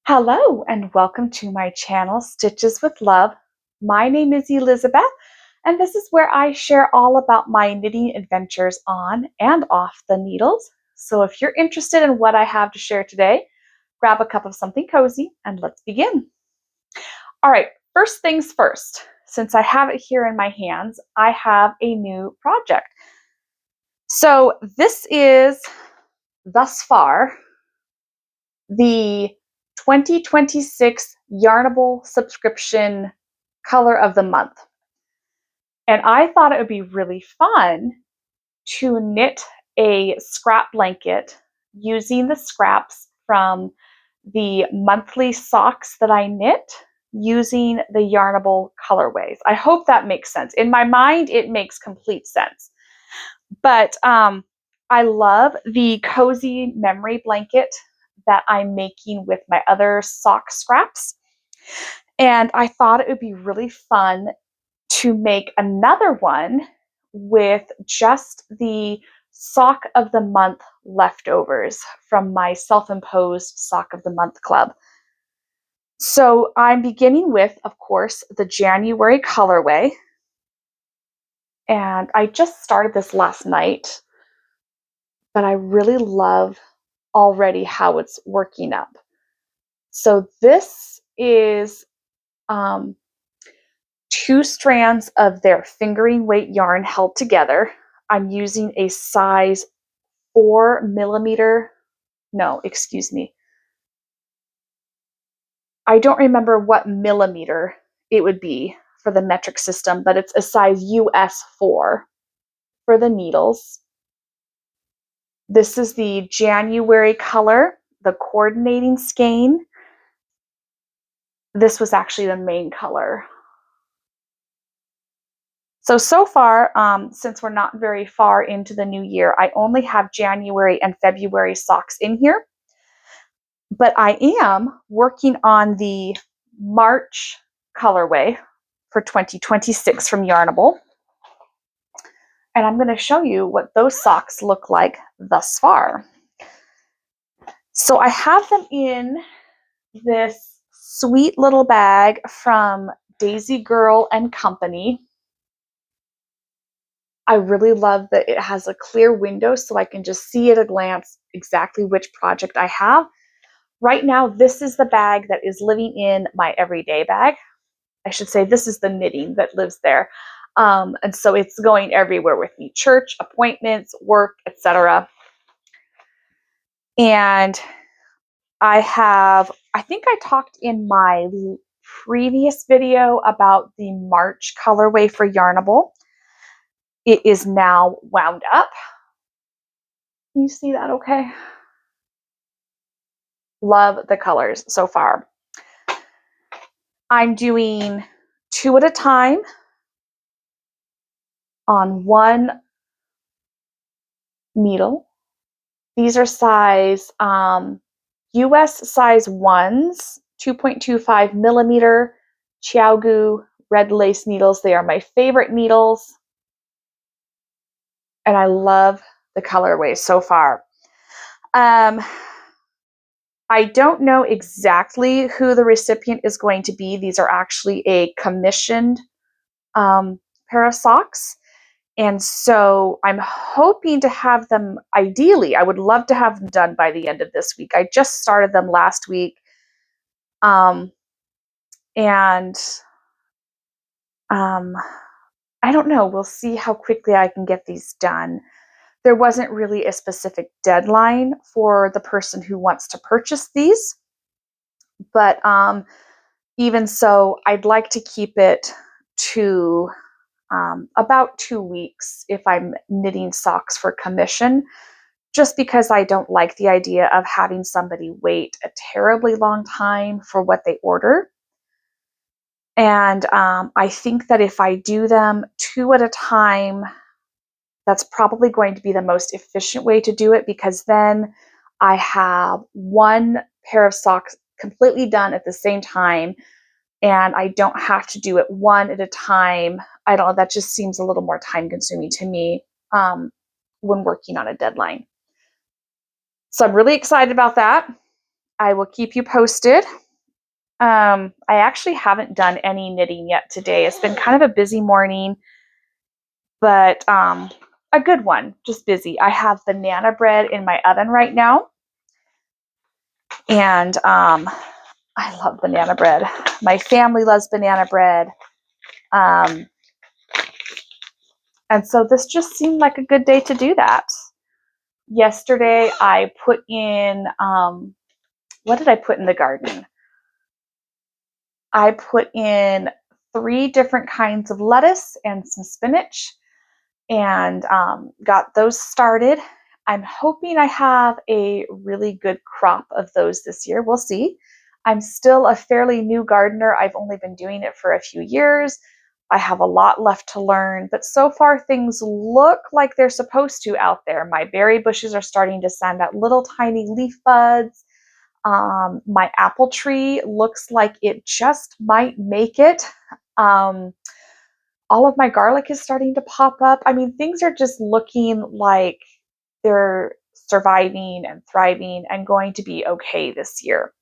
Hello and welcome to my channel, Stitches with Love. My name is Elizabeth, and this is where I share all about my knitting adventures on and off the needles. So if you're interested in what I have to share today, grab a cup of something cozy and let's begin. All right, first things first. Since I have it here in my hands, I have a new project. So this is, thus far, the 2026 Yarnable subscription color of the month. And I thought it would be really fun to knit a scrap blanket using the scraps from the monthly socks that I knit using the Yarnable colorways. I hope that makes sense. In my mind, it makes complete sense. But I love the cozy memory blanket that I'm making with my other sock scraps. And I thought it would be really fun to make another one with just the sock of the month leftovers from my self-imposed sock of the month club. So I'm beginning with, of course, the January colorway. And I just started this last night, but I really love already how it's working up. So this is 2 strands of their fingering weight yarn held together. I'm using a size 4mm. No, excuse me. I don't remember what millimeter it would be for the metric system, but it's a size US 4 for the needles. This is the January color, the coordinating skein. This was actually the main color. So far, since we're not very far into the new year, I only have January and February socks in here. But I am working on the March colorway for 2026 from Yarnable. And I'm going to show you what those socks look like thus far. So I have them in this sweet little bag from Daisy Girl and Company. I really love that it has a clear window so I can just see at a glance exactly which project I have. Right now, this is the bag that is living in my everyday bag. I should say this is the knitting that lives there. And so it's going everywhere with me, church, appointments, work, etc. And I think I talked in my previous video about the March colorway for Yarnable. It is now wound up. Can you see that okay? Love the colors so far. I'm doing 2 at a time on one needle. These are size US size 1s, 2.25 millimeter Chiaogu red lace needles. They are my favorite needles. And I love the colorway so far. I don't know exactly who the recipient is going to be. These are actually a commissioned pair of socks. And so I'm hoping to have them, ideally, I would love to have them done by the end of this week. I just started them last week. And I don't know. We'll see how quickly I can get these done. There wasn't really a specific deadline for the person who wants to purchase these. But even so, I'd like to keep it to about 2 weeks if I'm knitting socks for commission, just because I don't like the idea of having somebody wait a terribly long time for what they order. And I think that if I do them 2 at a time, that's probably going to be the most efficient way to do it, because then I have one pair of socks completely done at the same time, and I don't have to do it 1 at a time. I don't know, that just seems a little more time consuming to me when working on a deadline. So I'm really excited about that. I will keep you posted. I actually haven't done any knitting yet today. It's been kind of a busy morning, but a good one, just busy. I have banana bread in my oven right now, and I love banana bread. My family loves banana bread. Um, and so this just seemed like a good day to do that. Yesterday, I put in, what did I put in the garden? I put in 3 different kinds of lettuce and some spinach, and got those started. I'm hoping I have a really good crop of those this year. We'll see. I'm still a fairly new gardener. I've only been doing it for a few years. I have a lot left to learn, but so far things look like they're supposed to out there. My berry bushes are starting to send out little tiny leaf buds. My apple tree looks like it just might make it. All of my garlic is starting to pop up. I mean, things are just looking like they're surviving and thriving and going to be okay this year.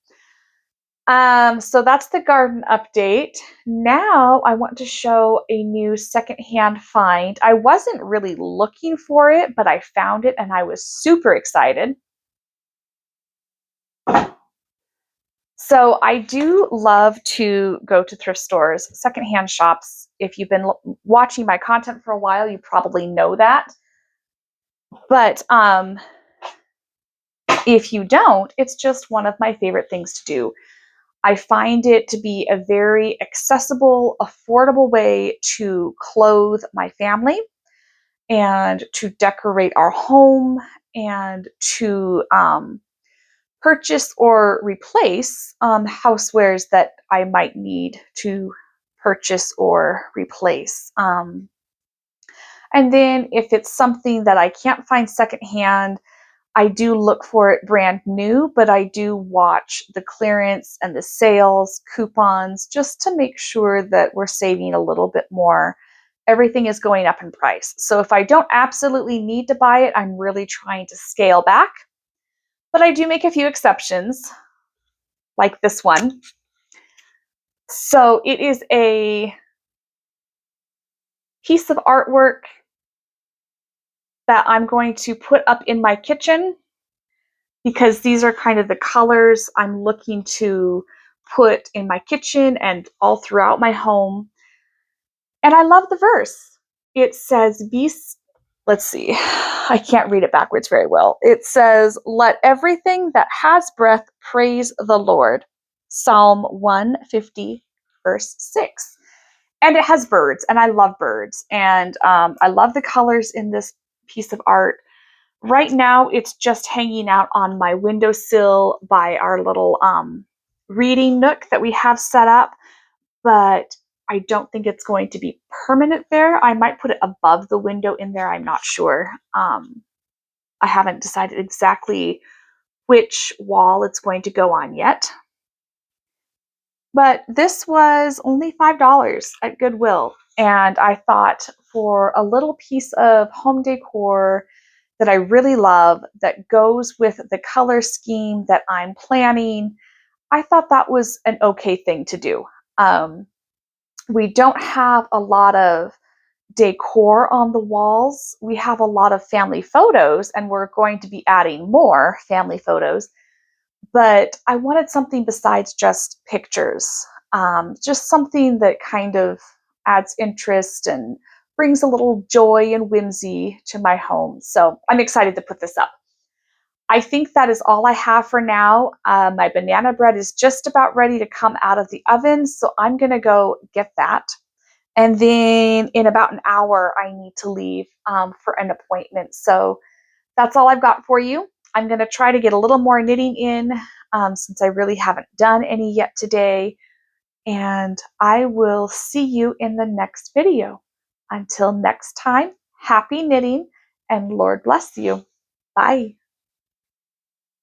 So that's the garden update. Now I want to show a new secondhand find. I wasn't really looking for it, but I found it and I was super excited. So I do love to go to thrift stores, secondhand shops. If you've been watching my content for a while, you probably know that. But if you don't, it's just one of my favorite things to do. I find it to be a very accessible, affordable way to clothe my family and to decorate our home and to purchase or replace housewares that I might need to purchase or replace. And then if it's something that I can't find secondhand, I do look for it brand new, but I do watch the clearance and the sales, coupons, just to make sure that we're saving a little bit more. Everything is going up in price. So if I don't absolutely need to buy it, I'm really trying to scale back. But I do make a few exceptions, like this one. So it is a piece of artwork that I'm going to put up in my kitchen because these are kind of the colors I'm looking to put in my kitchen and all throughout my home. And I love the verse. It says, let's see, I can't read it backwards very well. It says, "Let everything that has breath praise the Lord." Psalm 150, verse 6. And it has birds, and I love birds. And I love the colors in this piece of art. Right now, it's just hanging out on my windowsill by our little reading nook that we have set up, but I don't think it's going to be permanent there. I might put it above the window in there. I'm not sure. I haven't decided exactly which wall it's going to go on yet. But this was only $5 at Goodwill. And I thought for a little piece of home decor that I really love that goes with the color scheme that I'm planning, I thought that was an okay thing to do. We don't have a lot of decor on the walls. We have a lot of family photos, and we're going to be adding more family photos. But I wanted something besides just pictures, just something that kind of adds interest and brings a little joy and whimsy to my home. So I'm excited to put this up. I think that is all I have for now. My banana bread is just about ready to come out of the oven, so I'm going to go get that. And then in about an hour, I need to leave for an appointment. So that's all I've got for you. I'm going to try to get a little more knitting in since I really haven't done any yet today. And I will see you in the next video. Until next time, happy knitting and Lord bless you. Bye.